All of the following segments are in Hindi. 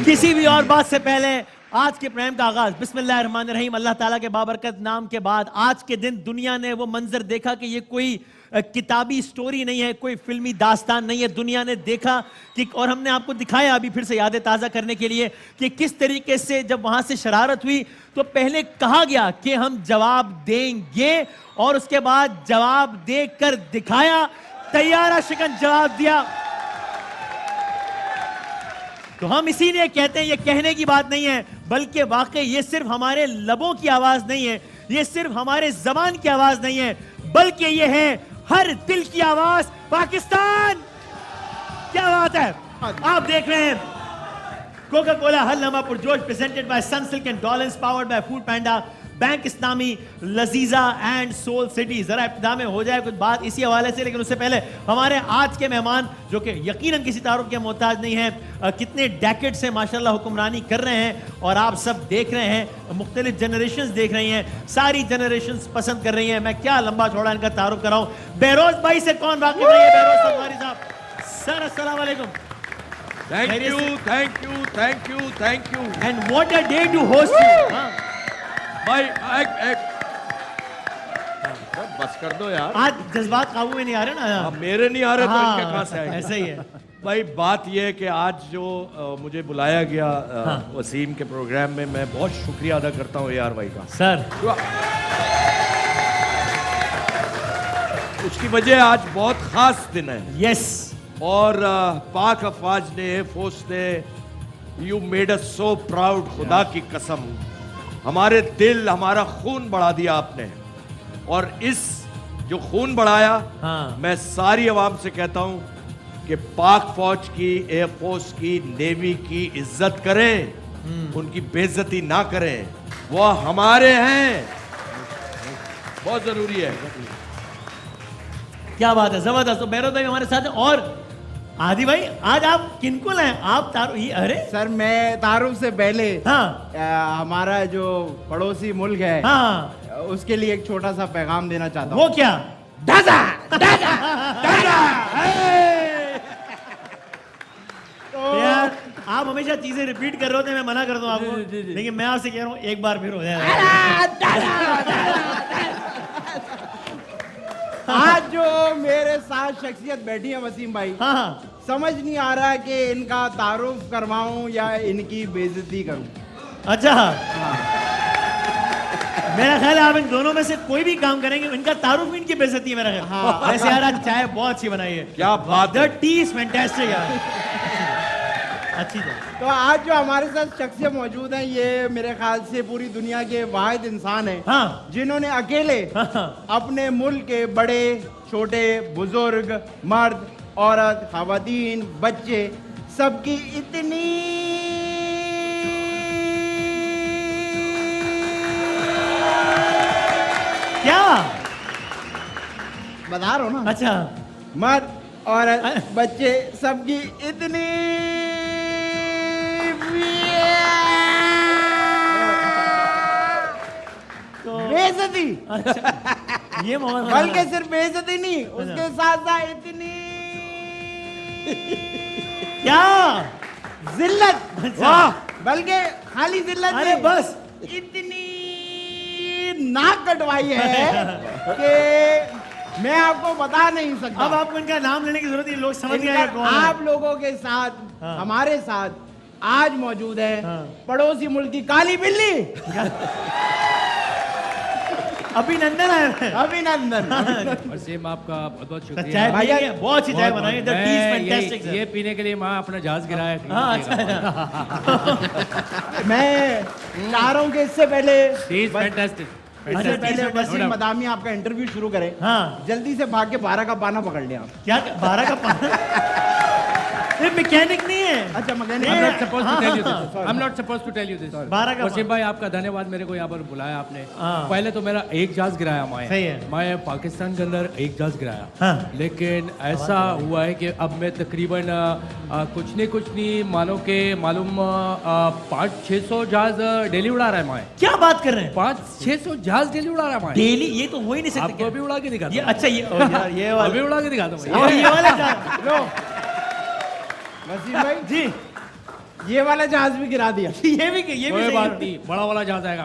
किसी भी और बात से पहले आज के प्रोग्राम का आगाज बिस्मिल्लाहिर्रहमानिर्रहीम, अल्लाह ताला के बाबरकत नाम के बाद आज के दिन दुनिया ने वो मंजर देखा कि ये कोई किताबी स्टोरी नहीं है, कोई फिल्मी दास्तान नहीं है। दुनिया ने देखा कि, और हमने आपको दिखाया अभी फिर से यादें ताज़ा करने के लिए कि किस तरीके से जब वहां से शरारत हुई तो पहले कहा गया कि हम जवाब देंगे और उसके बाद जवाब देकर दिखाया, तैयारा शिकन जवाब दिया। तो हम इसीलिए कहते हैं ये कहने की बात नहीं है, बल्कि वाकई ये सिर्फ हमारे लबों की आवाज नहीं है, ये सिर्फ हमारे जबान की आवाज नहीं है, बल्कि ये है हर दिल की आवाज। पाकिस्तान, क्या बात है। आप देख रहे हैं कोका कोला हल नमा पुरजोश presented by Sunsilk and Dollars, powered by Food Panda, bank Islami, Lazeeza and Soul City. जरा इब्तिदा में हो जाए कुछ बात इसी हवाले से, लेकिन उससे पहले हमारे आज के मेहमान जो कि यकीनन किसी तारुफ के मोहताज नहीं है, कितने डेकेड से माशाल्लाह हुक्मरानी कर रहे हैं और आप सब देख रहे हैं, मुख्तलिफ जनरेशंस देख रही हैं, सारी जनरेशंस पसंद कर रही हैं। मैं क्या लंबा चौड़ा इनका तारुफ कराऊं। बहरोज भाई से कौन वाकिफ नहीं है? बहरोज सलवारी साहब, सर अस्सलाम वालेकुम। Thank you, thank you, thank you, thank you. And what a day to host you. भाई एक बस कर दो यार, आज जज्बात काबू में नहीं आ रहे ना। मेरे नहीं आ रहे तो इनके कहां से आएंगे? ऐसा ही है भाई। बात यह है कि आज जो मुझे बुलाया गया वसीम के प्रोग्राम में, मैं बहुत शुक्रिया अदा करता हूँ यार भाई का। सर उसकी वजह आज बहुत खास दिन है। यस। और पाक अफवाज ने, फोर्स ने, you made us so proud. खुदा की कसम, हमारे दिल, हमारा खून बढ़ा दिया आपने। और इस जो खून बढ़ाया, मैं सारी अवाम से कहता हूं कि पाक फौज की, एयरफोर्स की, नेवी की इज्जत करें, उनकी बेइज्जती ना करें। वो हमारे हैं, बहुत जरूरी है। क्या बात है, जबरदस्त। तो बहरोज भाई हमारे साथ हैं। और आदि भाई, आज आप किनको लाए? आप तारुफ? अरे सर, मैं तारुफ से पहले हमारा जो पड़ोसी मुल्क है उसके लिए एक छोटा सा पैगाम देना चाहता हूँ। वो क्या? दादा दादा दादा। तो यार आप हमेशा चीजें रिपीट कर रहे होते हैं, मैं मना कर दूं आपको, लेकिन मैं आपसे कह रहा हूँ एक बार फिर हो जाए। आज जो मेरे साथ शख्सियत बैठी है वसीम भाई, समझ नहीं आ रहा कि इनका तारुफ करवाऊं या इनकी बेइज्जती करूं। अच्छा, मेरा ख्याल है आप इन दोनों में से कोई भी काम करेंगे, इनका तारुफ इनकी बेइज्जती है मेरा ख्याल। वैसे यार आज चाय बहुत अच्छी बनाई है। क्या बात है। द टी इज फैंटास्टिक यार, अच्छी है। तो आज जो हमारे साथ शख्सियत मौजूद है, ये मेरे ख्याल से पूरी दुनिया के वाहिद इंसान है जिन्होंने अकेले अपने मुल्क के बड़े छोटे, बुजुर्ग, मर्द, औरत, खवातीन, बच्चे, सबकी इतनी क्या बता रहा हूं ना। अच्छा, मर्द, औरत, बच्चे, सबकी इतनी बेइज्जती। अच्छा, ये बल्कि सिर्फ बेइज्जती नहीं, उसके साथ साथ इतनी क्या जिल्लत। वाह, बल्कि खाली जिल्लत अरे नहीं, बस इतनी नाक कटवाई है कि मैं आपको बता नहीं सकता। अब आपको इनका नाम लेने की जरूरत नहीं, लोग समझ गए कौन है। आप लोगों के साथ हमारे साथ आज मौजूद है पड़ोसी मुल्क की काली बिल्ली अभिनंदन है। अभिनंदन। वसीम, आपका बहुत बहुत शुक्रिया। चाय भैया बहुत अच्छी चाय बनाई है। The T is fantastic. ये पीने के लिए माँ अपना जहाज गिराया। मैं चाह रहा हूँ कि इससे पहले टी इज फैंटास्टिक। इससे पहले वसीम मदामी आपका इंटरव्यू शुरू करे, हाँ। जल्दी से भाग के 12 का पाना पकड़ लिया। क्या 12 का पाना? ये मैकेनिक नहीं है। अच्छा mechanic. I'm not supposed to tell you this. I'm not supposed to tell you this. 12 का वसीम भाई आपका धन्यवाद, मेरे को यहाँ पर बुलाया आपने। हाँ। पहले तो मेरा एक जहाज गिराया सही है। मैं पाकिस्तान के अंदर एक जहाज गिराया, हाँ। लेकिन ऐसा हुआ है कि अब मैं तकरीबन कुछ नहीं मानो के मालूम 500-600 जहाज डेली उड़ा रहा है मैं। क्या बात कर रहे हैं? 500-600 जहाज डेली उड़ा रहा है मैं। डेली? ये तो हो ही नहीं सकता। आपको अभी उड़ा के दिखाता ये हूँ। अच्छा ये वाला अभी उड़ा के दिखाता हूँ। ये वाला जहाज। लो वसीम भाई जी ये वाला जहाज भी गिरा दिया। ये भी कोई सही बात है। नहीं, बड़ा वाला जहाज आएगा।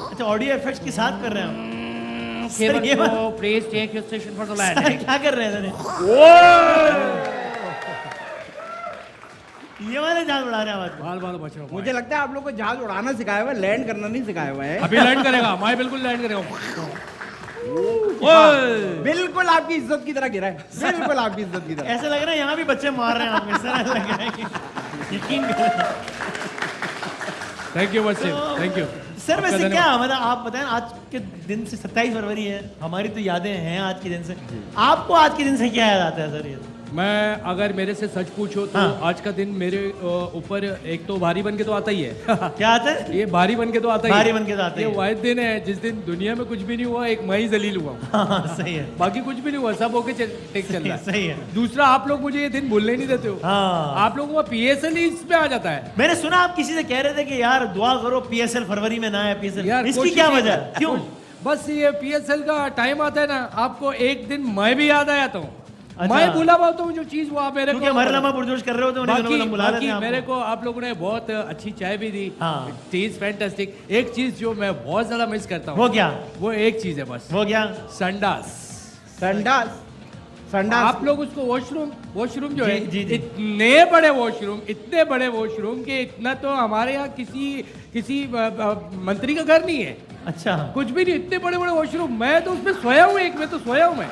अच्छा ऑडियो इफेक्ट्स के साथ कर रहे हैं हम। सर, ये बात- Please take your station for the sir, landing. क्या कर रहे हैं सर? ये वाले जहाज उड़ा रहे हैं आवाज। बाल बच रहा हूँ। मुझे लगता है आप लोग को जहाज उड़ाना सिखाया हुआ है, लैंड करना नहीं सिखाया हुआ है। अभी लैंड करेगा, मैं बिल्कुल लैंड करेगा। बिल्कुल आपकी इज्जत की तरह गिरा है, बिल्कुल आपकी इज्जत की तरह। ऐसा लग रहा है यहाँ भी बच्चे मार रहे हैं आप में। सर ऐसा लग रहा है कि यकीन करें। Thank you Wasim, thank you. Sir वैसे क्या मतलब आप बताएं, आज के दिन से 27 फरवरी है, हमारी तो यादें हैं आज के दिन से। आपको आज के दिन से क्या याद आता है सर? ये मैं अगर मेरे से सच पूछो तो हाँ। आज का दिन मेरे ऊपर एक तो भारी बन के तो आता ही है। क्या आता है? ये भारी बन के तो आता ही भारी है। बन के तो आता ही ये है। वाहिद दिन है जिस दिन दुनिया में कुछ भी नहीं हुआ, एक मैं ही जलील हुआ हूँ। हाँ, सही है। बाकी कुछ भी नहीं हुआ, सब ओके टेक चल रहा है। सही है। दूसरा, आप लोग मुझे ये दिन भूलने ही नहीं देते हो। हाँ। आप लोगों का PSL ही इसमें आ जाता है। मैंने सुना आप किसी से कह रहे थे कि यार दुआ करो PSL फरवरी में ना आए PSL। यार इसकी कोशिश क्या नहीं वजह? है। क्यों? बस ये PSL का टाइम आता है ना, आपको एक दिन मैं भी याद आ जाता हूँ। अच्छा। मैं भूला हुआ तो जो चीज वो आप मेरे क्योंकि हमारे लम्हा पुरजोश कर रहे हो तो उन्हें बाकी, हम बुला लेते बाकी हैं मेरे आपको। को आप लोगों ने बहुत अच्छी चाय भी दी। हाँ। चीज फैंटास्टिक। एक चीज जो मैं बहुत ज्यादा मिस करता हूँ, वो क्या? वो एक चीज है बस, वो क्या? संडास। संडास संडास आप लोग उसको वॉशरूम जो है, जी, जी। इतने बड़े वॉशरूम के इतना तो हमारे यहाँ किसी मंत्री का घर नहीं है। अच्छा कुछ भी नहीं, इतने बड़े वॉशरूम। मैं तो उसमें सोया हूँ, एक में तो सोया हूँ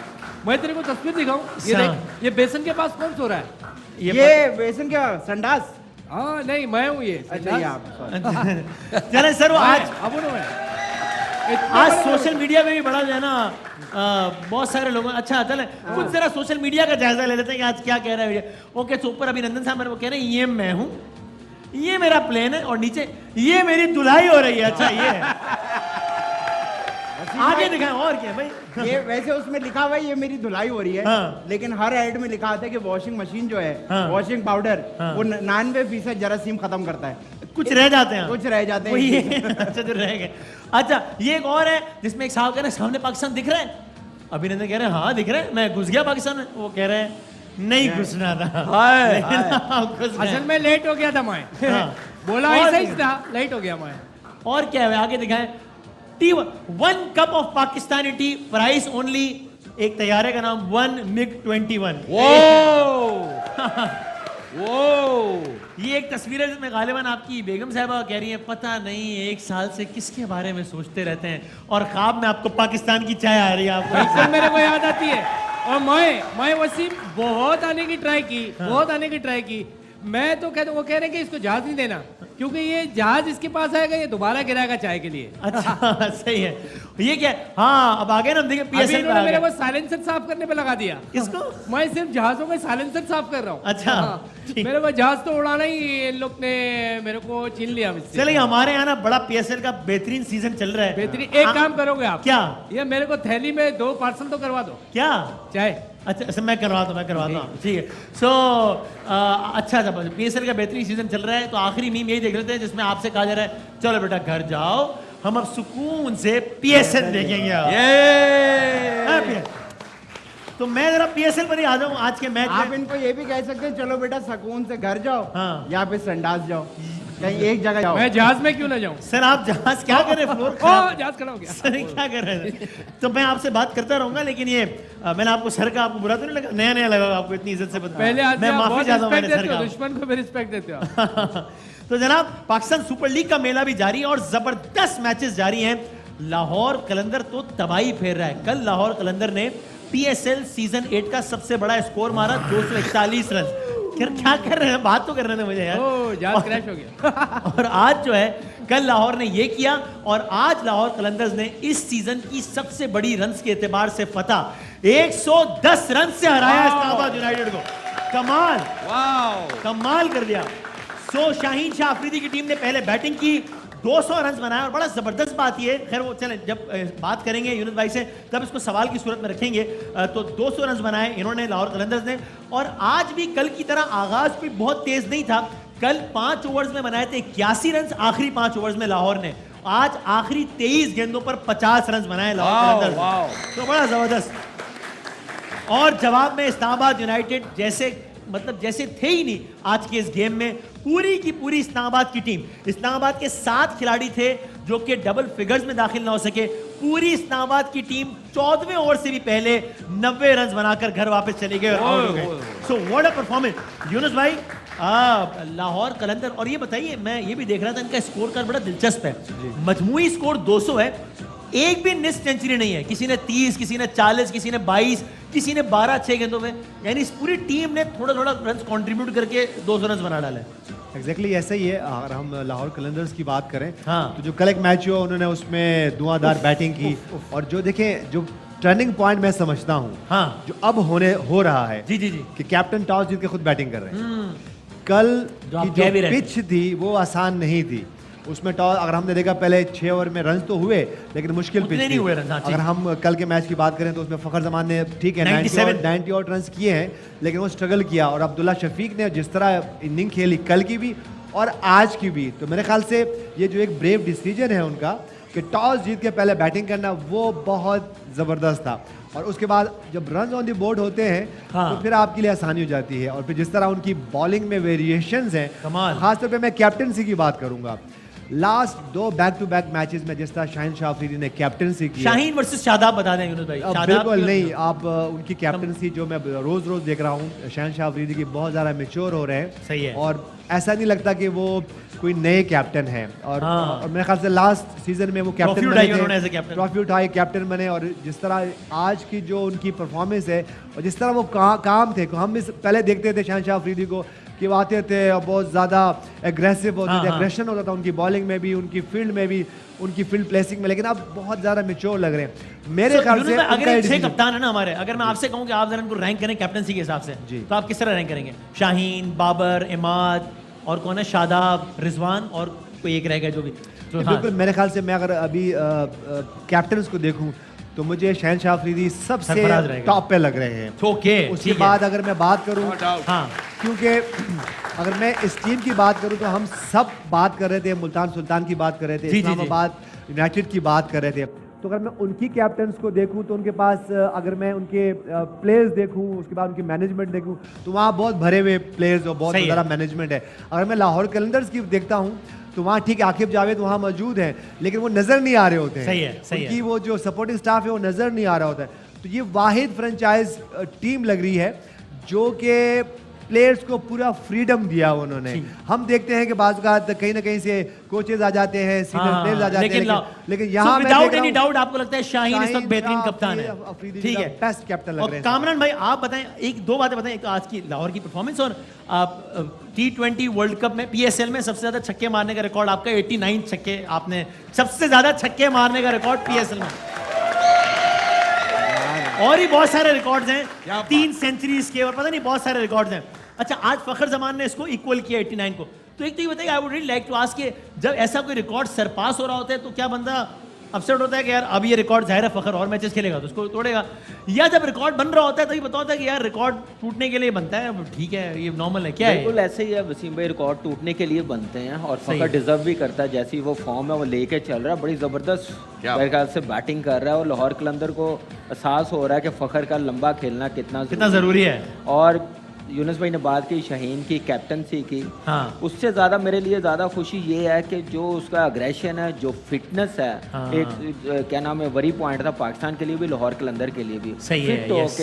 मैं तेरे को तस्वीर दिखाऊं, ये अच्छा। देख, ये बेसन के पास कौन सो रहा है? ये बेसन क्या संडास? हाँ नहीं, मैं हूँ ये। अच्छा ये आप sorry। चले सर वो आज अब मैं आज सोशल मीडिया में भी बड़ा जो है ना बहुत सारे लोग। अच्छा चले कुछ जरा सोशल मीडिया का जायजा ले लेते हैं कि आज क्या कह रहा है मीडिया। ओके तो ऊपर अभिनंदन साहब मेरे को कह रहे हैं ये मैं हूँ, ये मेरा प्लेन है, और नीचे ये मेरी धुलाई हो रही है। अच्छा ये है। आगे दिखाएं और क्या भाई? ये वैसे उसमें लिखा हुआ है ये मेरी धुलाई हो रही है, हाँ। लेकिन हर ऐड में लिखा आता है कि वॉशिंग मशीन जो है, हाँ। वॉशिंग पाउडर, हाँ। वो 99% जरासीम खत्म करता है। कुछ रह जाते हैं, कुछ रह जाते हैं। वही है। अच्छा जो रह गए। अच्छा ये एक और है जिसमें एक साहब कह रहे हैं सामने पाकिस्तान दिख रहा है। अभिनंदन कह रहे हैं हाँ दिख रहा है, मैं घुस गया पाकिस्तान में। वो कह रहे हैं नहीं घुसना था। लेकिन आप घुस गए। असल में लेट हो गया था मैं। हाँ। बोला और ऐसा ही था, लेट हो गया मैं। और क्या है आगे दिखाएं। T 1 cup of Pakistani T price only. एक तैयारे का नाम 1 MiG-21। ये एक तस्वीर है जिसमें गालिबन आपकी बेगम साहबा कह रही है पता नहीं एक साल से किसके बारे में सोचते रहते हैं, और ख्वाब में आपको पाकिस्तान की चाय आ रही है आपको। बिल्कुल मेरे को याद आती है। और मैं वसीम बहुत आने की ट्राई की। मैं तो कहता, वो कह रहे हैं कि इसको जहाज नहीं देना, क्योंकि ये जहाज इसके पास आएगा, ये दोबारा गिराएगा चाय के लिए। अच्छा सही है। ये क्या है? हाँ अब आगे ना हम देखें अभी PSL पे इन्होंने आ मेरे गया। को साइलेंसर साफ करने पे लगा दिया। किसको? मैं सिर्फ जहाजों में साइलेंसर साफ कर रहा हूँ। अच्छा, हाँ। ठीक। मेरे को जहाज तो उड़ाना ही, इन लोग ने मेरे को छीन लिया मुझसे। चलिए हमारे यहाँ ना बड़ा PSL का बेहतरीन सीजन चल रहा है। बेहतरीन। एक काम करोगे आप? क्या? ये मेरे को थैली में 2 पार्सल तो करवा दो क्या? चाय। अच्छा अच्छा मैं करवाता हूँ ठीक है। सो अच्छा PSL का बेहतरीन सीजन चल रहा है, तो आखिरी मीम यही देख लेते हैं जिसमें आपसे कहा जा रहा है चलो बेटा घर जाओ, हम अब सुकून से PSL देखेंगे। हाँ, तो मैं जरा PSL पर ही आ जाऊँ आज के मैच आप में। इनको ये भी कह सकते हैं चलो बेटा सुकून से घर जाओ, हाँ। या फिर संडास जाओ, कहीं एक जगह जाओ। मैं जहाज में क्यों ना जाऊं? सर आप जहाज क्या कर रहे हैं? फ्लोर जहाज खड़ा हो गया। सर क्या कर रहे हैं? तो मैं आपसे बात करता रहूंगा, लेकिन ये मैंने आपको सर का आपको बुरा तो नहीं लगा? नया लगा आपको इतनी इज्जत से बता। पहले आदमी मैं आप माफी बहुत चाहता हूँ रिस्पेक्ट मैंने सर देते हो, का। दुश्मन को भी रिस्पेक्ट देते हो। तो जनाब पाकिस्तान सुपर लीग का मेला भी जारी है और जबरदस्त मैचेस जारी हैं। लाहौर कलंदर तो तबाही फेर रहा है। कल लाहौर कलंदर ने PSL सीजन 8 का सबसे बड़ा स्कोर मारा 241 रन। क्या कर रहे हैं? बात तो कर रहे थे मुझे यार। जहाज क्रैश हो गया। और आज जो है कल लाहौर ने ये किया और आज लाहौर कलंदर्स ने इस सीजन की सबसे बड़ी रन्स के एतबार से फतह 110 रन से हराया इस्लामाबाद यूनाइटेड को। कमाल, कमाल कर दिया। सो शाहीन शाह अफरीदी की टीम ने पहले बैटिंग की, 200 रन बनाया और बड़ा जबरदस्त बात ये, खैर वो चले जब बात करेंगे यूनुस भाई से तब इसको सवाल की सूरत में रखेंगे। तो 200 रन बनाए इन्होंने लाहौर कलंदर्स ने, और आज भी कल की तरह आगाज भी बहुत तेज नहीं था। कल 5 ओवर्स में बनाए थे 81 रन आखिरी 5 ओवर्स में लाहौर ने। आज आखिरी 23 गेंदों पर 50 रन बनाए लाहौर कलंदर्स, तो बड़ा जबरदस्त। और जवाब में इस्लामाबाद यूनाइटेड जैसे थे ही नहीं आज के इस गेम में। पूरी की पूरी इस्लामाबाद की टीम, इस्लामाबाद के 7 खिलाड़ी थे जो कि डबल फिगर्स में दाखिल ना हो सके। पूरी इस्लामाबाद की टीम 14वें ओवर से भी पहले 90 रन बनाकर घर वापस चले गए और आउट हो गए। So what a performance Yunus भाई। लाहौर कलंदर, और ये बताइए, मैं ये भी देख रहा था इनका स्कोर कार्ड बड़ा दिलचस्प है। मजमूई स्कोर 200 है, एक भी मिस सेंचुरी नहीं है। किसी ने 30, किसी ने 40, किसी ने 22, किसी ने 12 अच्छे गेंदों में, यानी इस पूरी टीम ने थोड़ा थोड़ा रन कंट्रीब्यूट करके 200 रन बना डाले। एग्जैक्टली ऐसा ही है। अगर हम लाहौर कलंदर्स की बात करें, हाँ। तो जो कल एक मैच हुआ उन्होंने उसमें धुआंधार बैटिंग की, और जो देखें जो टर्निंग पॉइंट मैं समझता हूँ, हाँ। जो अब हो रहा है जी कि कैप्टन टॉस जीत के खुद बैटिंग कर रहे हैं। कल की जो पिच थी वो आसान नहीं थी। उसमें टॉस अगर हमने देखा पहले 6 ओवर में रन तो हुए, लेकिन मुश्किल पिच थी। अगर हम कल के मैच की बात करें तो उसमें फखर जमान ने ठीक है 90 और रन किए हैं, लेकिन वो स्ट्रगल किया। और अब्दुल्ला शफीक ने जिस तरह इनिंग खेली कल की भी और आज की भी, तो मेरे ख्याल से ये जो एक ब्रेव डिसीजन है उनका कि टॉस जीत के पहले बैटिंग करना, वो बहुत ज़बरदस्त था। और उसके बाद जब रन ऑन द बोर्ड होते हैं, हाँ। तो फिर आपके लिए आसानी हो जाती है। और फिर जिस तरह उनकी बॉलिंग में वेरिएशंस हैं, खासतौर पे मैं कैप्टनसी की बात करूंगा। Last 2 back to back matches में जिस तरह शाहीन शाह अफरीदी ने कैप्टनसी की, शाहीन वर्सेस शादाब बता दें यूनुस भाई। बिल्कुल नहीं, आप उनकी कैप्टनसी जो मैं रोज रोज देख रहा हूँ, शाहीन शाह अफरीदी की बहुत ज़्यादा मैच्योर हो रहे हैं। सही है। और ऐसा नहीं लगता कि वो कोई नए कैप्टन है। और मेरे ख्याल से लास्ट सीजन में वो कैप्टन बने, ट्रॉफी उठाई, कैप्टन बने। और जिस तरह आज की जो उनकी परफॉर्मेंस है और जिस तरह वो काम थे, हम पहले देखते थे शाहीन शाह अफरीदी को कि वो आते थे और बहुत ज़्यादा एग्रेसिव होते थे, एग्रेशन होता था उनकी बॉलिंग में भी, उनकी फील्ड में भी, उनकी फील्ड प्लेसिंग में, लेकिन अब बहुत ज़्यादा मैच्योर लग रहे हैं मेरे ख्याल से। अगर 6 कप्तान है ना हमारे, अगर मैं आपसे कहूं कि आप जरा इनको रैंक करें कैप्टनसी के हिसाब से, तो आप किस तरह रैंक करेंगे? शाहीन, बाबर, इमाद, और कौन है, शादाब, रिजवान, और कोई एक रह गया जो भी। बिल्कुल मेरे ख्याल से मैं अगर अभी कैप्टन्स को देखूं तो मुझे शाहीन शाह अफरीदी सबसे टॉप पे लग रहे हैं। उसके बाद अगर मैं बात करूं, हाँ, क्योंकि अगर मैं इस टीम की बात करूं तो हम सब बात कर रहे थे, मुल्तान सुल्तान की बात कर रहे थे, इस्लामाबाद यूनाइटेड की बात कर रहे थे। तो अगर मैं उनकी कैप्टन्स को देखूं तो उनके पास, अगर मैं उनके प्लेयर्स देखूं, उसके बाद उनकी मैनेजमेंट देखूं, तो वहाँ बहुत भरे हुए प्लेयर्स और बहुत ज़्यादा मैनेजमेंट है। अगर मैं लाहौर कलंदर्स की देखता हूँ तो वहाँ ठीक है आकिब जावेद वहाँ मौजूद हैं, लेकिन वो नज़र नहीं आ रहे होते हैं। उनकी वो जो सपोर्टिंग स्टाफ है वो नज़र नहीं आ रहा होता है। तो ये वाहिद फ्रेंचाइज टीम लग रही है जो कि प्लेयर्स को पूरा फ्रीडम दिया उन्होंने। हम देखते हैं कि बाज़ कहीं ना कहीं से कोचेज आ जाते हैं, सीनियर प्लेयर्स आ जाते हैं, लेकिन यहाँ विदाउट एनी डाउट आपको लगता है शाहीन इस वक्त बेहतरीन कप्तान है, ठीक है, बेस्ट कैप्टन लग रहे हैं। कामरान भाई आप बताएं, एक दो बातें बताएं, एक आज की लाहौर की परफॉर्मेंस और T20 वर्ल्ड कप में PSL में सबसे ज्यादा छक्के मारने का रिकॉर्ड आपका 89 छक्के, आपने सबसे ज्यादा छक्के मारने का रिकॉर्ड PSL में, और ही बहुत सारे रिकॉर्ड्स हैं, 3 सेंचुरीज के, और पता नहीं बहुत सारे रिकॉर्ड्स हैं। अच्छा, आज फखर जमान ने इसको इक्वल किया 89 को। तो एक तो ये बताइए, I would really like to ask के जब ऐसा कोई रिकॉर्ड सरपास हो रहा होता है तो क्या बंदा अपसेट होता है कि यार अब ये रिकॉर्ड जाहिर है फखर और मैचेस खेलेगा तो उसको तोड़ेगा, या जब रिकॉर्ड बन रहा होता है तो ये पता होता है कि यार रिकॉर्ड टूटने के लिए बनता है, ठीक है, ये नॉर्मल है? क्या है? बिल्कुल ऐसे ही है वसीम भाई, रिकॉर्ड टूटने के लिए बनते हैं और फखर डिजर्व भी करता है। जैसी वो फॉर्म है वो लेके चल रहा है, बड़ी ज़बरदस्त मेरे ख्याल से बैटिंग कर रहा है, और लाहौर कलंदर को एहसास हो रहा है कि फखर का लंबा खेलना कितना ज़रूरी है। और यूनुस भाई ने बात की शाहीन की कैप्टनसी की, हाँ। उससे ज़्यादा मेरे लिए ज़्यादा खुशी ये है कि जो उसका अग्रेशन है, जो फिटनेस है, हाँ। एक क्या नाम है, वरी पॉइंट था पाकिस्तान के लिए भी, लाहौर कलंदर के लिए भी सही है।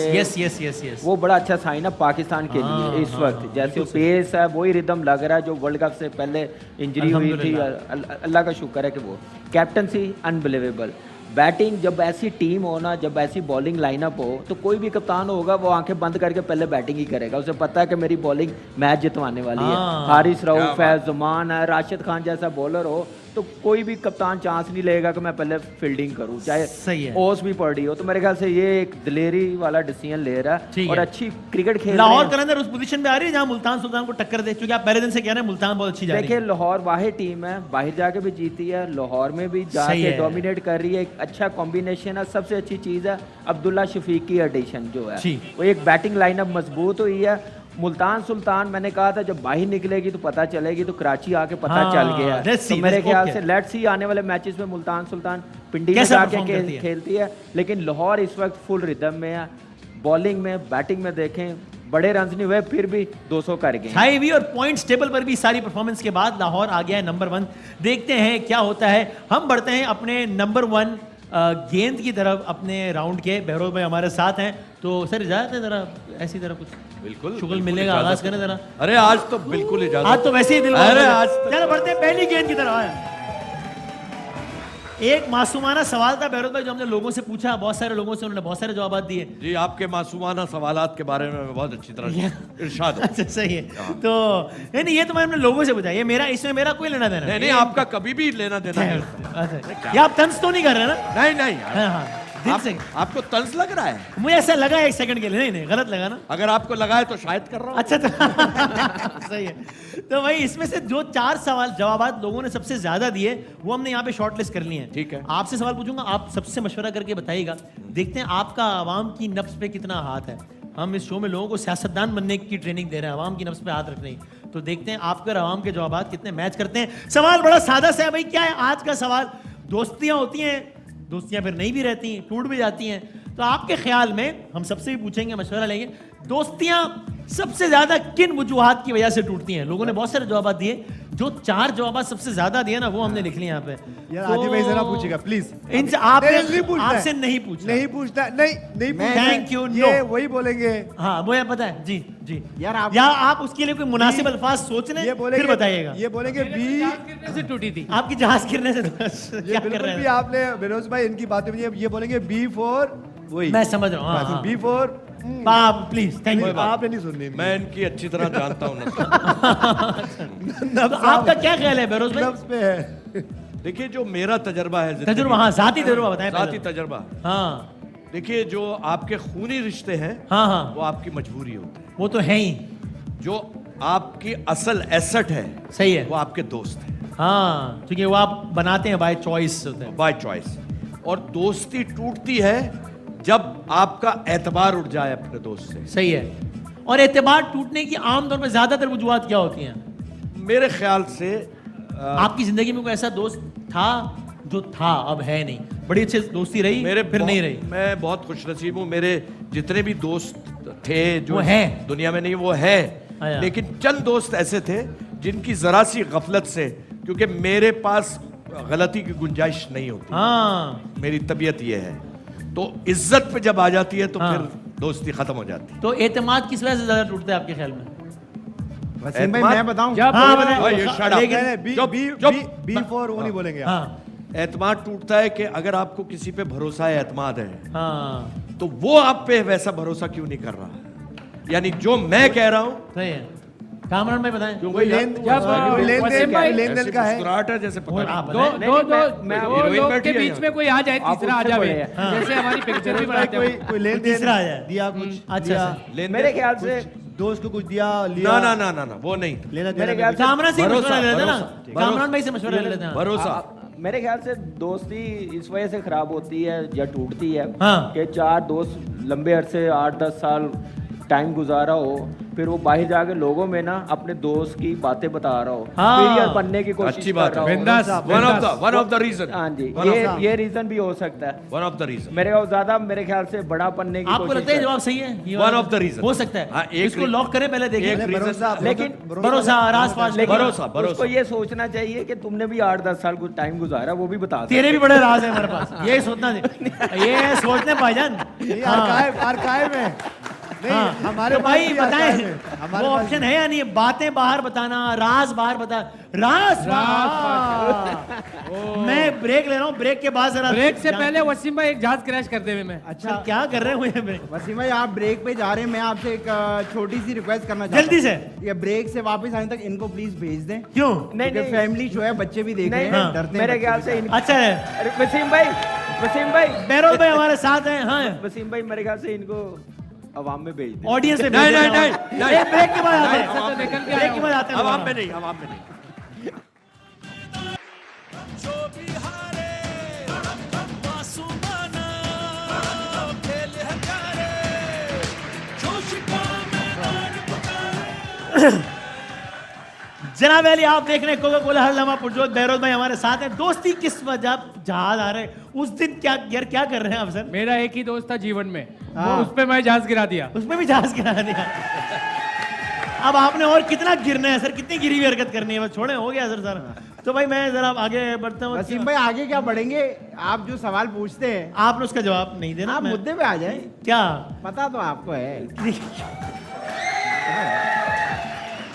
यस, वो बड़ा अच्छा साइन है पाकिस्तान के लिए इस वक्त। जैसे पेस है वही रिदम लग रहा है जो वर्ल्ड कप से पहले इंजरी हुई थी, अल्लाह का शुक्र है कि वो कैप्टनसी अनबिलीवेबल। बैटिंग जब ऐसी टीम हो ना, जब ऐसी बॉलिंग लाइनअप हो, तो कोई भी कप्तान होगा वो आंखें बंद करके पहले बैटिंग ही करेगा। उसे पता है कि मेरी बॉलिंग मैच जितवाने वाली है। हारिस रऊफ है, जुमान है, राशिद खान जैसा बॉलर हो तो कोई भी कप्तान चांस नहीं लेगा कि मैं पहले फील्डिंग करूं, चाहे सही है। ओस भी पड़ रही हो। तो मेरे ख्याल से ये एक दिलेरी वाला डिसीजन ले रहा है और अच्छी क्रिकेट खेल रहे लाहौर हैं। कलंदर उस पोजीशन पे आ रही है जहां मुल्तान सुल्तान को टक्कर दे, क्योंकि आप पहले दिन से कह रहे हैं मुल्तान बहुत अच्छी जा रही है। देखिए लाहौर वाहिद टीम है, बाहर जाके भी जीती है, लाहौर में भी जाके डोमिनेट कर रही है, एक अच्छा कॉम्बिनेशन है। सबसे अच्छी चीज है अब्दुल्ला शफीक की एडिशन जो है, वो एक बैटिंग लाइनअप मजबूत हुई है। मुल्तान सुल्तान मैंने कहा था जब बाहर निकलेगी तो पता चलेगी, तो कराची आके पता चल गया है। तो मेरे ख्याल से लेट्स सी आने वाले मैचेस में मुल्तान सुल्तान पिंडी में जाके खेलती है, लेकिन लाहौर इस वक्त फुल रिदम में है। बॉलिंग में बैटिंग में देखें बड़े रन नहीं हुए फिर भी 200 कर गए। हाई भी और पॉइंट्स टेबल पर भी सारी परफॉर्मेंस के बाद लाहौर आ गया है नंबर 1। देखते हैं क्या होता है। हम बढ़ते हैं अपने नंबर 1 गेंद की तरफ अपने राउंड के। बहरोज भाई हमारे साथ हैं, तो सर इजाजत है जरा ऐसी तरह कुछ बिल्कुल शुगल मिलेगा, आगाज करें जरा। अरे आज तो बिल्कुल इजाजत, आज तो वैसे ही दिल। अरे आज चलो बढ़ते हैं पहली गेंद की तरफ। एक मासूमाना सवाल था बहरोज भाई जो हमने लोगों से पूछा, बहुत सारे लोगों से, उन्होंने बहुत सारे जवाब दिए। जी आपके मासूमाना सवालात के बारे में मैं बहुत अच्छी तरह इरशाद हूं। अच्छा सही है। तो नहीं ये तो मैंने लोगों से पूछा, ये मेरा इसमें मेरा कोई लेना देना नहीं, आपका कभी भी लेना देना है। अच्छा ये आप तंज तो नहीं कर रहे ना? नहीं नहीं हाँ हाँ दिल से। आपको तंज लग रहा है? मुझे ऐसा लगा 1 सेकंड के लिए। नहीं नहीं गलत लगा ना? अगर आपको लगा है तो शायद कर रहा हूं। अच्छा तो सही है। तो भाई इसमें से जो 4 सवाल जवाब लोगों ने सबसे ज्यादा दिए वो हमने यहाँ पे शॉर्ट लिस्ट कर लिए हैं। ठीक है, आपसे सवाल पूछूंगा, आप सबसे मशवरा करके बताइएगा। देखते हैं आपका आवाम की नफ्स पे कितना हाथ है। हम इस शो में लोगों को सियासतदान बनने की ट्रेनिंग दे रहे हैं, आवाम की नफ्स पे हाथ रखने की। तो देखते हैं आपके और आवाम के जवाब कितने मैच करते हैं। सवाल बड़ा सादा सा है भाई। क्या है आज का सवाल? दोस्तियां होती हैं, दोस्तियां फिर नहीं भी रहती, टूट भी जाती हैं। तो आपके ख्याल में हम सबसे भी पूछेंगे, मशवरा लेंगे, दोस्तियां सबसे ज्यादा किन वजूहात की वजह से टूटती हैं? लोगों ने बहुत सारे जवाब दिए, जो 4 जवाब सबसे ज्यादा दिए ना वो हमने लिख लिए यहाँ पे। यार आदि भाई जरा पूछेगा प्लीज। इनसे आपसे नहीं पूछना, नहीं पूछना, नहीं थैंक यू। ये वही बोलेंगे। हाँ मुझे पता है जी जी। यार आप उसके लिए कोई मुनासिब अल्फाज सोच लें, ये बोलेंगे, फिर बताइएगा। ये बोलेंगे बी गिरने से टूटी थी आपकी जहाज गिरने से। ये बिल्कुल भी आपने बेरोज भाई इनकी बातें ये बोलेंगे बी फॉर वही। मैं समझ रहा हूँ। हाँ, बी फॉर आप प्लीज थैंक यू। आपने नहीं सुननी। मैं इनकी अच्छी तरह जानता हूँ। तो आपका क्या ख्याल है बेरोज भाई? नफ्स पे है। देखिए जो मेरा तजर्बा है, तजुर्बा, हाँ जाती तजुर्बा बताएं। जाती तजर्बा। हाँ देखिए जो आपके खूनी रिश्ते हैं, हाँ हाँ वो आपकी मजबूरी होते हैं। वो तो है ही। जो आपकी असल एसेट है, सही है, वो आपके दोस्त हैं। हाँ क्योंकि वो आप बनाते हैं बाय चॉइस होते हैं। By choice. और दोस्ती टूटती है जब आपका एतबार उठ जाए अपने दोस्त से। सही है। और एतबार टूटने की आमतौर पर ज्यादातर वजूहात क्या होती हैं? मेरे ख्याल से आपकी जिंदगी में कोई ऐसा दोस्त था जो था अब है नहीं, बड़ी अच्छी दोस्ती रही मेरे फिर नहीं रही? मैं बहुत खुशनसीब हूँ, मेरे जितने भी दोस्त थे जो वो है दुनिया में नहीं, वो है। लेकिन चंद दोस्त ऐसे थे जिनकी जरा सी गफलत से, क्योंकि मेरे पास गलती की गुंजाइश नहीं होती। हाँ मेरी तबीयत ये है, तो इज्जत पे जब आ जाती है तो फिर दोस्ती खत्म हो जाती है। तो एतमाद किस वजह से ज्यादा टूटता है आपके ख्याल में? वसीम भाई मैं बताऊं? बी फॉर वो नहीं बोलेंगे। हाँ एतमाद टूटता है कि अगर आपको किसी पे भरोसा है, एतमाद है, हाँ तो वो आप पे वैसा भरोसा क्यों नहीं कर रहा? यानी जो मैं कह रहा हूँ, सही है। कामरान भाई बताएं। लेन का है मुस्कुराहट है जैसे पता नहीं। दो के बीच में कोई आ जाए, तीसरा आ जाए, जैसे हमारी पिक्चर भी बनाते हैं। कोई लेन तीसरा आ जाए, दिया कुछ। अच्छा मेरे ख्याल से दोस्त को कुछ दिया लिया। ना वो नहीं। मेरे ख्याल से कामरान से मशवरा ले लेते ना, भरोसा। कामरान भाई से मशवरा ले लेते हैं। भरोसा। मेरे ख्याल से दोस्ती इस वजह से खराब होती है या टूटती है हाँ। कि 4 दोस्त लंबे अरसे 8-10 साल टाइम गुजारा हो, फिर वो बाहर जाके लोगों में ना अपने दोस्त की बातें बता रहा हो, वीडियो बनने की कोशिश अच्छी कर बात रहा है। One of the reason. हाँ जी, ये रीजन भी हो सकता है। वन ऑफ द रीजन मेरे को ज्यादा मेरे ख्याल से बड़ा बनने की आपको लगता है जवाब सही है? वन ऑफ द रीजन हो सकता है। इसको लॉक करें पहले, देखिए। लेकिन भरोसा राज, भरोसा उसको ये सोचना चाहिए कि तुमने भी 8-10 साल कुछ टाइम गुजारा, वो भी बता। तेरे भी बड़े राज है हमारे पास, ये सोचना, ये सोचने भाईजान। आर्काइव में हाँ, हमारे तो पास भाई भी आता बताएं है, हमारे वो पास ऑप्शन है या नहीं? बातें बाहर बताना, राज बाहर बता, राज मैं ब्रेक ले रहा हूँ, ब्रेक के बाद जरा ब्रेक से पहले वसीम भाई एक जहाज क्रैश कर दे मैं। अच्छा क्या कर रहे हो ब्रेक? वसीम भाई आप ब्रेक पे जा रहे हैं, मैं आपसे एक छोटी सी रिक्वेस्ट करना चाहता हूं। जल्दी से। ये ब्रेक से वापस आने तक इनको प्लीज भेज दें। क्यों? नहीं नहीं फैमिली शो है, बच्चे भी देख रहे नहीं, हैं, डरते हैं मेरे बच्चे ख्याल भी। से अच्छा है, अरे वसीम भाई बेरोज भाई हमारे साथ हैं। हाँ, वसीम भाई मेरे ख्याल से इनको अवाम में भेज दे। ऑडियंस में नहीं, भेज नहीं, देना। नहीं, नहीं। एक ब्रेक के बाद आते हैं, तो निकल के ब्रेक के बाद आते हैं आवाम दोबारा। में नहीं, आवाम में नहीं। जनाब अली आप देख रहे हैं कोका कोला हर लम्हा पुरजोत, बेरोज भाई हमारे साथ हैं। दोस्ती किस वजह जहाज आ रहे हैं उस दिन क्या यार क्या कर रहे हैं आप सर? मेरा एक ही दोस्त था जीवन में, हाँ। उस पे मैं जहाज गिरा दिया। उसमें भी जहाज गिरा दिया। अब आपने और कितना गिरना है सर? कितनी गिरी हुई हरकत करनी है? बस छोड़े, हो गया सर। तो भाई मैं जरा आगे बढ़ता हूँ। वसीम भाई आगे क्या बढ़ेंगे? आप जो सवाल पूछते हैं आपने उसका जवाब नहीं देना। आप मुद्दे पे आ जाए। क्या? पता तो आपको है।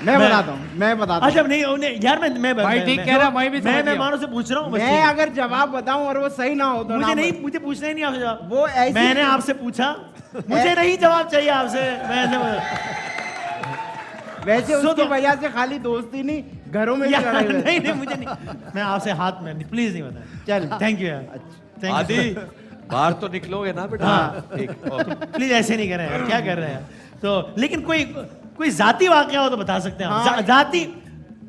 मैं बताता हूँ। अच्छा नहीं उन्हें यार मैं भाई ठीक कह रहा, मैं भी समझ मैं गया। मेहमानों से पूछ रहा हूँ बस मैं ठीक। अगर जवाब बताऊं और वो सही ना हो तो मुझे ना नहीं, मुझे पूछना ही नहीं आपसे जवाब। वो ऐसी मैंने आपसे पूछा, मुझे नहीं जवाब चाहिए आपसे। वैसे सो उसकी तो- वजह से खाली दोस्ती नहीं, घरों में भी यार, लड़ाई हुई है। नहीं नहीं मुझे नहीं, मैं आपसे हाथ में प्लीज नहीं बताया। चल थैंक यू यार, थैंक आदि बाहर तो निकलोगे ना बेटा? ठीक, ओके। प्लीज ऐसे नहीं करें यार, क्या कर रहे हैं? तो लेकिन कोई जाती वाकया हो तो बता सकते हैं आप। हाँ। जाती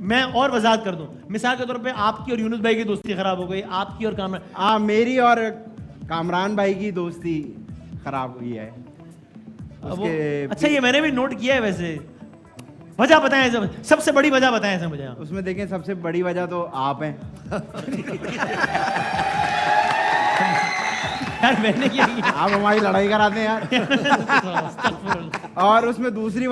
मैं और वजाहत कर दूं, मिसाल के तौर पे आपकी और यूनुस भाई की दोस्ती खराब हो गई, आपकी और कामरान। हाँ, मेरी और कामरान भाई की दोस्ती खराब हुई है। अच्छा ये मैंने भी नोट किया है। वैसे वजह बताएं, सबसे बड़ी वजह बताएं सर मुझे। उसमें देखें सबसे बड़ी वजह तो आप हैं। यार मैंने क्या किया? आप हमारी लड़ाई कराते हैं यार। और उसमें दूसरी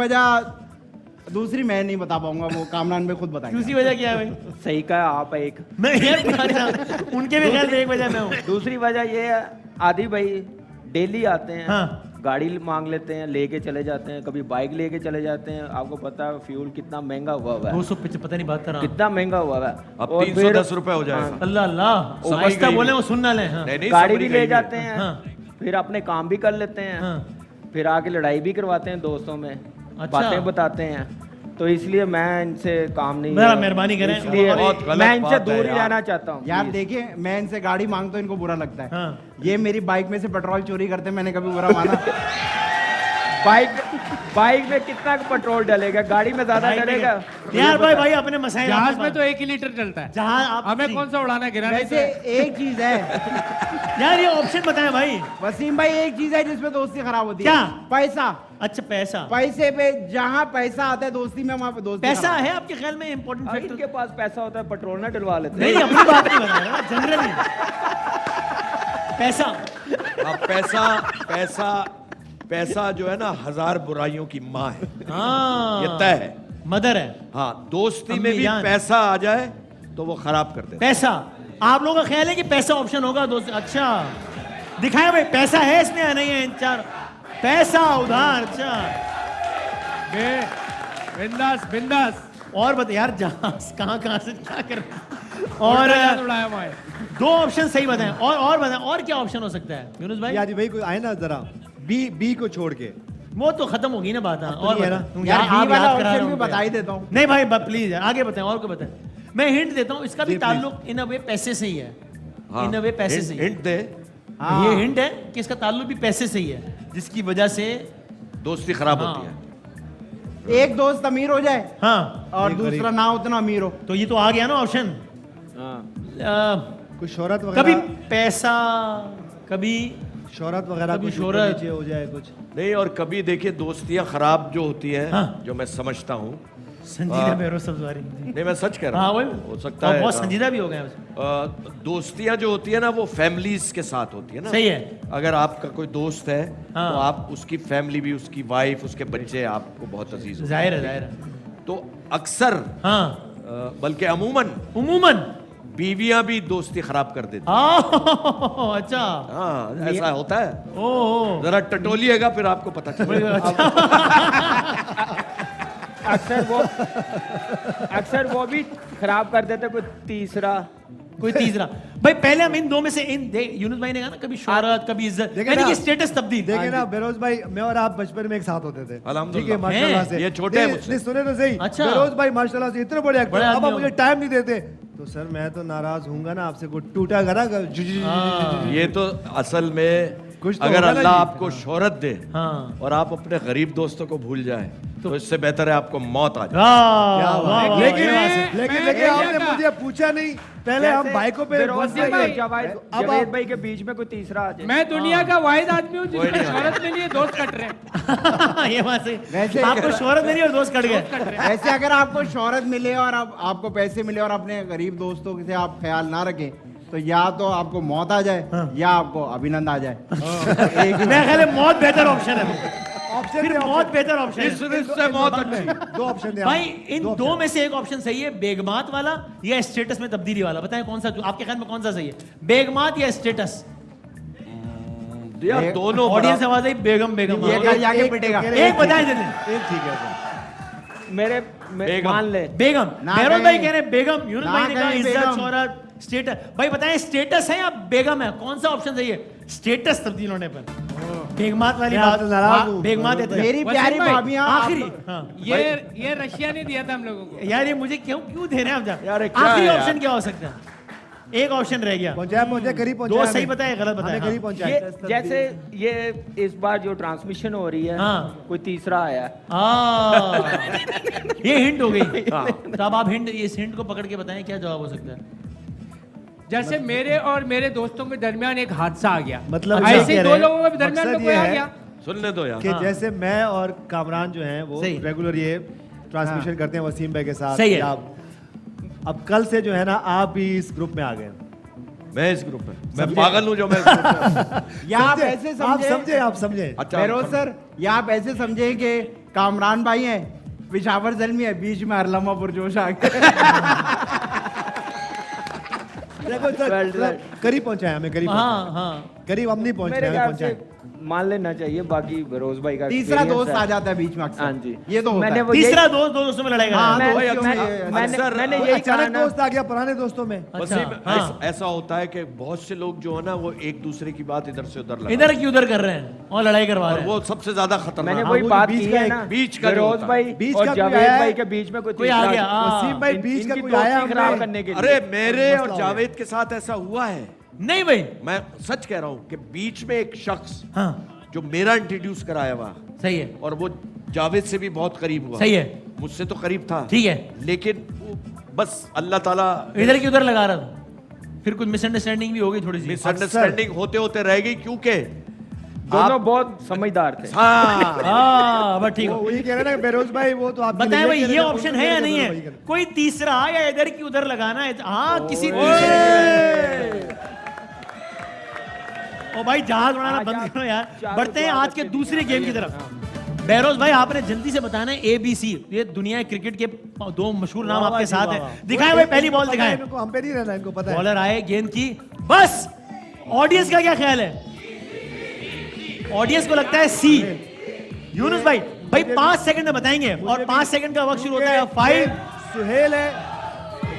मैं नहीं बता पाऊंगा, वो कामरान में खुद बताएंगे। दूसरी वजह क्या है भाई? सही कहा आप एक। मैं यार अच्छा, उनके भी ख्याल में एक वजह मैं हूँ। दूसरी वजह ये है, आदि भाई डेली आते हैं, हाँ। गाड़ी मांग लेते हैं, लेके चले जाते हैं, कभी बाइक लेके चले जाते हैं। आपको पता है फ्यूल कितना महंगा हुआ है, 200 पता नहीं बात कर रहा हूँ। कितना महंगा हुआ है। अब और 310 रुपए हो जाएगा। अल्लाह अल्लाह, समझ समझता गई बोले मैं। वो सुन ना ले। हाँ। नहीं, नहीं, गाड़ी समझ भी गई ले मैं। जाते हैं, हाँ। फिर अपने काम भी कर लेते हैं, हाँ। फिर आके लड़ाई भी करवाते हैं दोस्तों में, अच्छा। बातें बताते हैं। तो इसलिए मैं इनसे काम नहीं, मेरा मेहरबानी करें। इसलिए बहुत गलत मैं इनसे बात है दूर ही यार। रहना चाहता हूँ। यार प्लीज। देखिए, मैं इनसे गाड़ी मांगता हूं, इनको बुरा लगता है। हाँ। ये मेरी बाइक में से पेट्रोल चोरी करते हैं, मैंने कभी बुरा माना? बाइक में कितना पेट्रोल डलेगा, गाड़ी में ज्यादा डलेगा। यार भाई अपने मसाइल जहाज आपके में तो पास। 1 ही लीटर चलता है। जहाज आप हमें कौन सा उड़ाना है, गिराना वैसे एक चीज है यार ये ऑप्शन बताएं भाई। वसीम भाई, एक चीज है जिसमें दोस्ती खराब होती है। क्या? पैसा। अच्छा पैसा। पैसे पे जहाँ पैसा आता है दोस्ती में, वहाँ पे दोस्ती पैसा खराब। है आपके ख्याल में इम्पोर्टेंट अगर फैक्टर? इनके पास पैसा होता है पेट्रोल ना डलवा लेते। नहीं अपनी बात नहीं बता रहा, जनरली पैसा। अब पैसा जो है ना 1000 बुराइयों की माँ है, हाँ ये तय है। मदर है। हाँ, दोस्ती में अम्मी भी जान। पैसा आ जाए तो वो खराब कर देता है। पैसा, आप लोगों का ख्याल है कि पैसा ऑप्शन होगा दोस्त? अच्छा दिखाएं भाई, पैसा है इसमें या नहीं है? इन चार पैसा उधार। अच्छा बिंदास बिंदास। और बता यार, जहाज कहाँ से क्या कर और उल्टा जहाज उड़ाया हुआ है। 2 ऑप्शन सही बताएं। और बताएं और क्या ऑप्शन हो सकता है यूनुस भाई? यादी भाई कोई आए ना जरा, बी को छोड़ के। वो तो खत्म होगी ना बात। हाँ, तो और नहीं है ना? बताएं। यार, आप बी वाला याद करा रहे ऑप्शन भी होंगे। बता ही देता हूँ। नहीं भाई प्लीज आगे बताएं, और को बताएं। मैं हिंट देता हूँ, इसका भी जी, ताल्लुक इन अ वे पैसे से ही है। हाँ, इन अ वे पैसे से ही है। हिंट दे। हाँ। ये हिंट है कि इसका ताल्लुक भी पैसे से ही है, जिसकी वजह से दोस्ती खराब हाँ। होती है। एक दोस्त अमीर हो जाए हाँ और एक दूसरा ना उतना अमीर हो। तो ये तो आ गया ना ऑप्शन। हाँ। कुछ शोहरत कभी वगैरह, पैसा, कभी शोहरत वगैरह कभी कुछ ऊपर शोहरत। नीचे हो जाए कुछ। नहीं, और कभी देखिए दोस्तियां खराब जो होती है, हाँ। जो मैं समझता हूँ, संजीदा बेरो सब्जारी। नहीं मैं सच कह रहा हाँ हूँ, वही हो सकता और है बहुत संजीदा भी हो गए उसमें। दोस्तियां जो होती है ना वो फैमिलीज के साथ होती है ना। सही है। अगर आपका कोई दोस्त है हाँ। तो आप उसकी फैमिली भी, उसकी वाइफ, उसके बच्चे आपको बहुत अजीज होते जाहिर है हैं। तो अक्सर हाँ बल्कि अमूमन उमूमन बीवियां भी दोस्ती खराब कर देती। अच्छा, हाँ, ऐसा होता है। ओ जरा टटोलिएगा फिर आपको पता चलेगा। अक्सर वो भी खराब कर देते कोई तीसरा भाई पहले हम इन दो में से यूनुस भाई ने कहा ना, कभी शोहरत कभी इज्जत, यानी कि स्टेटस तब्दील। देखिए ना बेरोज भाई, मैं और आप बचपन में एक साथ होते थे। अल्हम्दुलिल्लाह। ठीक है, माशाल्लाह से। ये छोटे हैं मुझसे। नहीं, सुने तो सही। अच्छा। बेरोज भाई माशाल्लाह से इतने बड़े एक्टर, अब आदमी आप मुझे टाइम नहीं देते तो सर मैं तो नाराज हूँगा ना आपसे, कुछ टूटा गा ना। ये तो असल में कुछ तो अगर होगा ना अल्लाह जी। आपको शोहरत दे हाँ। और आप अपने गरीब दोस्तों को भूल जाए तो इससे बेहतर है आपको मौत आ जाए। वाह, वाह, वाह, लेकिन ये बात है। लेकिन आपने मुझे पूछा नहीं पहले, हम बाइकों पे जावेद भाई के बीच में कोई तीसरा आ जाए। मैं दुनिया का वाहिद आदमी हूँ जिसको शोहरत मिली है, दोस्त कट रहे हैं। ये बात सही। वैसे आपको शोहरत मिली और दोस्त कट गए। ऐसे अगर आपको शोहरत मिले और आपको पैसे मिले और अपने गरीब दोस्तों से आप ख्याल ना रखें तो या तो आपको मौत आ जाए या आपको अभिनंदन आ जाए। मैं ख्याल है मौत बेहतर ऑप्शन है। ऑप्शन फिर मौत बेहतर ऑप्शन इस है। रिश्ते से मौत अच्छी। दो ऑप्शन दे भाई इन दो में से एक ऑप्शन सही है, बेगमात वाला या स्टेटस में तब्दीली वाला। बताएं कौन सा, आपके ख्याल में कौन सा सही है, बेगमात या स्टेटस? यार दोनों ऑडियंस आवाज आई बेगम बेगम। ये कल जाके पिटेगा। एक बताएं जल्दी। ठीक है सर। मेरे बेगम। मान ले बेगम। ना बेरोज कहें। भाई कह रहे हैं बेगम, यूनुस ना भाई ने कहा कहें इज्जत, बेगम। शोहरत, स्टेटस। भाई बताएं स्टेटस है या बेगम है, कौन सा ऑप्शन सही है स्टेटस तब्दील होने पर? बेगमात वाली मैं बात, आपसे नाराज हूँ। बेगमात है। मेरी प्यारी भाई, भाभियां आखिरी, हाँ। ये रशिया ने दिया था हम लोगों को। यार ये मुझे क्यों दे रहे हैं आप? यार, ये क्या आखिरी है यार? ऑप्शन क्या हो सकता है? एक ऑप्शन रह गया। पहुंचा करीब पहुंचा। दो सही बताए, गलत बताए। करीब हाँ। पहुंचा। ये जैसे ये इस बार जो ट्रांसमिशन हो रही है, हाँ। कोई तीसरा आया है। ये हिंट हो गई। तो अब आप हिंट, इस हिंट को पकड़ के बताएं क्या जवाब हो सकता है। जैसे मेरे और मेरे दोस्तों के दरमियान एक हादसा आ गया, मतलब अच्छा, ऐसे कह दो रहे हैं। लोगों के दरमियान में मकसद कोई ये आ है गया। सुनने दो यार। कि जैसे मैं और कामरान जो हैं वो सही। रेगुलर ये ट्रांसमिशन करते हैं वसीम भाई के साथ। सही है। या अब कल से जो है ना आप भी इस ग्रुप में आ गए। मैं इस ग्रुप में, मैं पागल हूँ जो मैं इस ग्रुप में। या आप ऐसे समझे, आप समझे। अच्छा बेरोज सर, या आप ऐसे समझे कि कामरान भाई हैं, पिशावर जलमी है, बीच में अरलमा पुरजोश आ गए। देखो सर, करीब पहुंचा है हमें, करीब हाँ हाँ। करीब हम नहीं पहुंचे, मेरे हमें ख्याल पहुंचा से है। मान लेना चाहिए, बाकी रोज भाई का तीसरा experience दोस्त है। आ जाता है बीच में अक्सर। हाँ जी। ये तो होता मैंने है। वो तीसरा यही- दोस्त, दो दोस्तों में लड़ाई हाँ, कर मैं- दोस्त भाई, ये- मैंने यही कहा अचानक ना, दोस्त आ गया पुराने दोस्तों में। वसीम, हाँ। ऐसा होता है कि बहुत से लोग जो है ना वो एक दूसरे की बात इधर से उधर लगा इधर की उधर कर रहे हैं और लड़ाई करवा और रहे हैं। वो सबसे ज्यादा मैंने खतरनाक। हाँ, वही वो बात बीच की का है एक- ना, बीच का जो रोज होता है। भाई बीच और का कोई जावेद आया है। भाई के बीच में कोई कोई आ तीसरा गया, हाँ। वसीम भाई बीच का इनकी कोई दोस्ती आया हमने- खराब करने के लिए। अरे मेरे मसला और हो गया। जावेद के साथ ऐसा हुआ है। नहीं भाई। मैं सच कह रहा हूँ कि बीच में एक शख्स हाँ जो मेरा इंट्रोड्यूस कराया हुआ सही है, और वो जावेद से भी बहुत करीब हुआ। सही है, मुझसे तो करीब था, ठीक है। लेकिन वो बस अल्लाह ताला इधर की उधर लगा रहा था, फिर कुछ मिसअंडरस्टैंडिंग भी हो गई थोड़ी सी। मिसअंडरस्टैंडिंग होते होते रह गई क्योंकि दोनों बहुत समझदार थे। हाँ हाँ बस ठीक वो हो। वही कह रहे हैं ना बेरोज भाई, वो तो आप बताएं भाई ये ऑप्शन है या नहीं है? कोई तीसरा या इधर की उधर लगाना है? हाँ किसी ओ भाई जहाज उड़ाना बंद करो यार। बढ़ते हैं आज के दूसरे गेम की तरफ। बेरोज भाई आपने जल्दी से बताना है ABC, ये दुनिया क्रिकेट के दो मशहूर नाम आपके साथ है। दिखाएं भाई, पहली बॉल दिखाएं। हम पे नहीं रहना, इनको पता है। बॉलर आए, गेंद की बस। ऑडियंस का क्या ख्याल है? ऑडियंस को लगता है C। यूनुस भाई 5 सेकंड में बताएंगे और 5 सेकंड का वक्त शुरू होता है। 5 सुहेल है,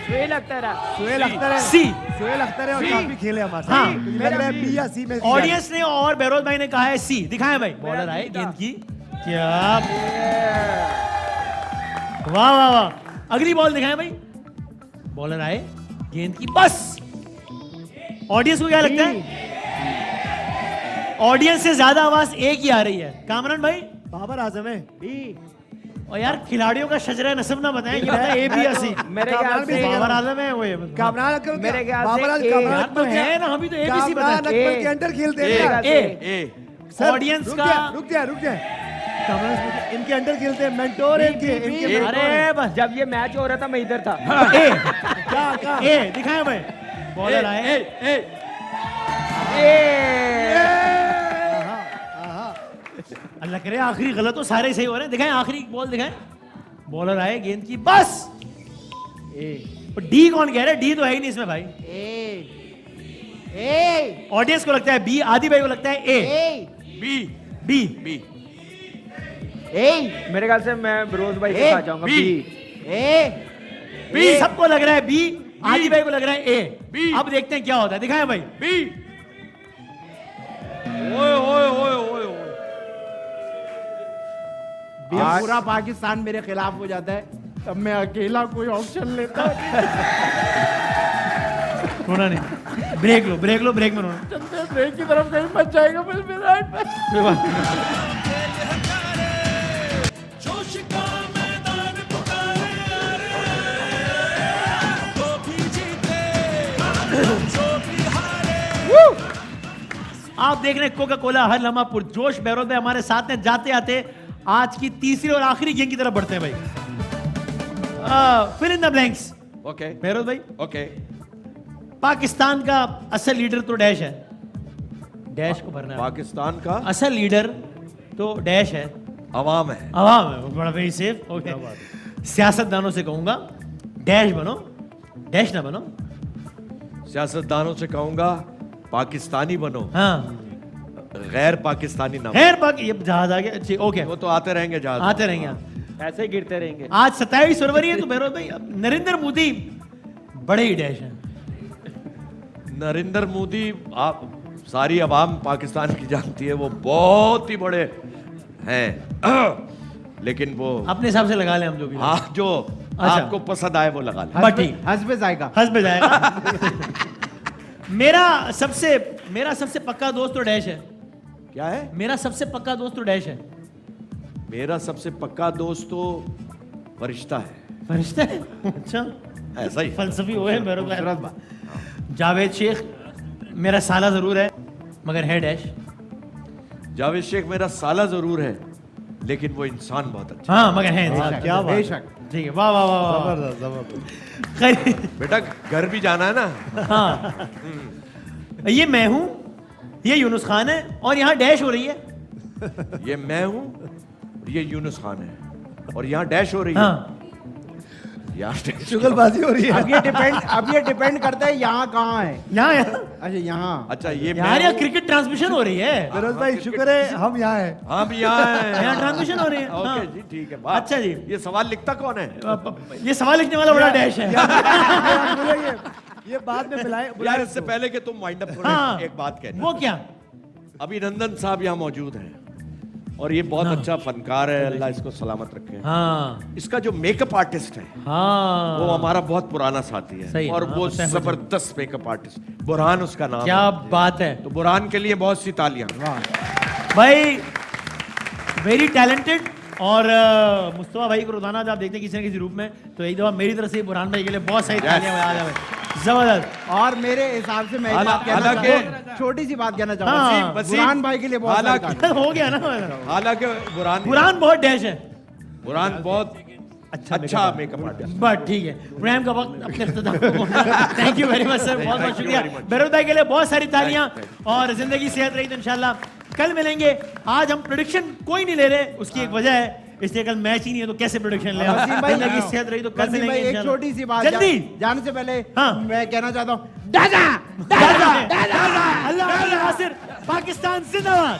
सुहेल अख्तर है। सुहेल अख्तर है, C। सुहेल अख्तर है और काफी खेले हमारे साथ। हाँ। मुझे लग रहा है B या C में। ऑडियंस ने और बेरोज भाई ने कहा है C। दिखाएं भाई, बॉलर आए, गेंद की क्या, वाह वाह वाह। अगली बॉल दिखाएं भाई, बॉलर आए, गेंद की बस। ऑडियंस को क्या लगता है? ऑडियंस से ज्यादा आवाज एक ही आ रही है। कामरान भाई बाबर आजम है। और यार खिलाड़ियों का शजरा नस्ब ना बताएं कि बताएं A B या C। मेरे ख्याल से बाबर आजम है वो ये। कामरान अकबर, मेरे ख्याल से बाबर A। कामरान यार तो अकबर है ना, हम भी तो ABC कामरान बताएं। अकबर के अंडर खेलते हैं ना। A। सर, ऑडियंस रुक का जा, रुक जा। कामरान अकबर इनके अंडर खेलते हैं, मेंटोर है इनके mentor अरे हैं। बस जब ये मैच हो रहा था मैं इधर था। A A दिखाएं भाई, बॉलर आए, अल्लाह करे आखिरी गलत हो, सारे सही हो रहे हैं। दिखाएं आखिरी बॉल दिखाएं, बॉलर आए, गेंद की बस। डी कौन कह रहा है? डी तो है ही नहीं इसमें भाई। ए ऑडियंस को लगता है बी, आदि भाई को लगता है ए। बी बी बी ए मेरे ख्याल से मैं बरोज भाई के साथ जाऊंगा बी। बी सबको लग रहा है बी, आदि भाई को लग रहा है ए। बी। अब देखते हैं क्या होता है, दिखाएं भाई। बी। ओए ओए ओए ओए ओए। जब पूरा पाकिस्तान मेरे खिलाफ हो जाता है तब मैं अकेला कोई ऑप्शन लेता हूं। रोना नहीं, ब्रेक लो ब्रेक लो, ब्रेक में रोना। चलते ब्रेक की तरफ कहीं मच जाएगा बस मेरा। कोई बात नहीं। आप देख रहे हैं कोका कोला हर लम्हा पुरजोश। बहरोज भाई हमारे साथ में जाते आते आज की तीसरी और आखिरी गेम की तरफ बढ़ते हैं भाई। Fill in the blanks. Okay Behroz भाई, ओके। पाकिस्तान का असल लीडर तो डैश है, डैश को भरना है। पाकिस्तान का असल लीडर तो डैश है, अवाम है। अवाम है। बड़ा वेरी सेफ। ओके, सियासतदानों से कहूंगा डैश बनो, डैश ना बनो। सियासतदानों से कहूंगा पाकिस्तानी बनो, हाँ गैर पाकिस्तानी ना। खैर बाकी ये जहाज आ गया। ओके, वो तो आते रहेंगे जहाज। आते रहेंगे। ऐसे ही गिरते रहेंगे। आज 27 फरवरी है तो बहरोज भाई नरेंद्र मोदी बड़े ही डैश हैं। नरेंद्र मोदी, आप सारी अवाम पाकिस्तान की जानती है, वो बहुत ही बड़े हैं। लेकिन वो अपने हिसाब से लगा लें हम जो भी। हाँ, जो अच्छा। आपको पसंद आए वो लगा लें। बस ठीक, हंस पे जाएगा। हंस पे जाएगा। मेरा सबसे पक्का दोस्त तो डैश है। क्या है? मेरा सबसे पक्का दोस्त तो डैश है। मेरा सबसे पक्का दोस्त तो फरिश्ता है। फरिश्ता है? अच्छा, ऐसा ही फलसफी वो है बहरोज भाई। जावेद शेख मेरा साला जरूर है मगर है डैश। जावेद शेख मेरा साला जरूर है लेकिन वो इंसान बहुत अच्छा हाँ मगर है इंसान। क्या बात है। बेशक। ठीक है, वाह वाह वाह वाह। जबरदस्त जबरदस्त। खैर, है। बेटा घर भी जाना है ना। हाँ ये मैं हूं, ये यूनुस खान है और यहाँ डैश हो रही है। ये मैं हूं, ये यूनुस खान है और यहाँ डैश हो रही है। हाँ यहाँ डैश। चुगलबाजी हो रही है। अब ये डिपेंड करता है यहाँ कहाँ है। यहाँ अच्छा यहाँ। अच्छा, ये यार मैं यहाँ हूं, क्रिकेट ट्रांसमिशन हो रही है। फिरोज भाई शुक्र है हम यहाँ हैं। हम यहाँ हैं। यहाँ ट्रांसमिशन हो रही है। ओके हाँ। जी, ठीक है। बात। अच्छा जी। ये सवाल लिखता कौन है? ये सवाल लिखने वाला बड़ा डैश है। ये बाद में यार इससे पहले कि तुम वाइंड अप करो, हाँ। एक बात कहनी। वो क्या? अभिनंदन साहब यहाँ मौजूद हैं और ये बहुत अच्छा फनकार है, अल्लाह इसको सलामत रखे। हाँ इसका जो मेकअप आर्टिस्ट है हाँ वो हमारा बहुत पुराना साथी है। सही है, और हाँ, वो पता है मुझे। जबरदस्त मेकअप आर्टिस्ट, बुरहान उसका नाम क्या है। बात है तो बुरहान के लिए बहुत सी तालियां। भाई, वेरी टैलेंटेड। और मुस्तफा भाई को रोजाना जब आप देखते हैं किसी न किसी रूप में, तो एक दफा मेरी तरफ से बुरहान भाई के लिए बहुत सारी तालियां बजा दें। जबरदस्त। और मेरे हिसाब से मैं एक बात कहना हालांकि- चाहूंगा, छोटी सी बात कहना हाँ। चाहूंगा। बुरहान भाई के लिए बहुत सारी हालांकि- तालियां। हो गया ना। हालांकि बुरहान बहुत डैश है। बुरहान बहुत अच्छा मेकअप आर्टिस्ट। बट ठीक है, प्रोग्राम का वक्त अपने इख्तिताम को पहुंचा। Thank you very much sir, बहुत बहुत शुक्रिया। बहरोज भाई के लिए बहुत सारी तालियां और जिंदगी सेहत रही तो इंशाल्लाह कल मिलेंगे। आज हम प्रोडिक्शन कोई नहीं ले रहे, उसकी एक वजह है, इसलिए कल मैच ही नहीं है तो कैसे प्रोडिक्शन ले। वसीम भाई, जिंदगी सेहत रही तो कल वसीम भाई, मिलेंगे एक इंशाल्लाह। छोटी सी बात जल्दी जाने से पहले हाँ। मैं कहना चाहता हूँ अल्लाह नासिर, पाकिस्तान जिंदाबाद।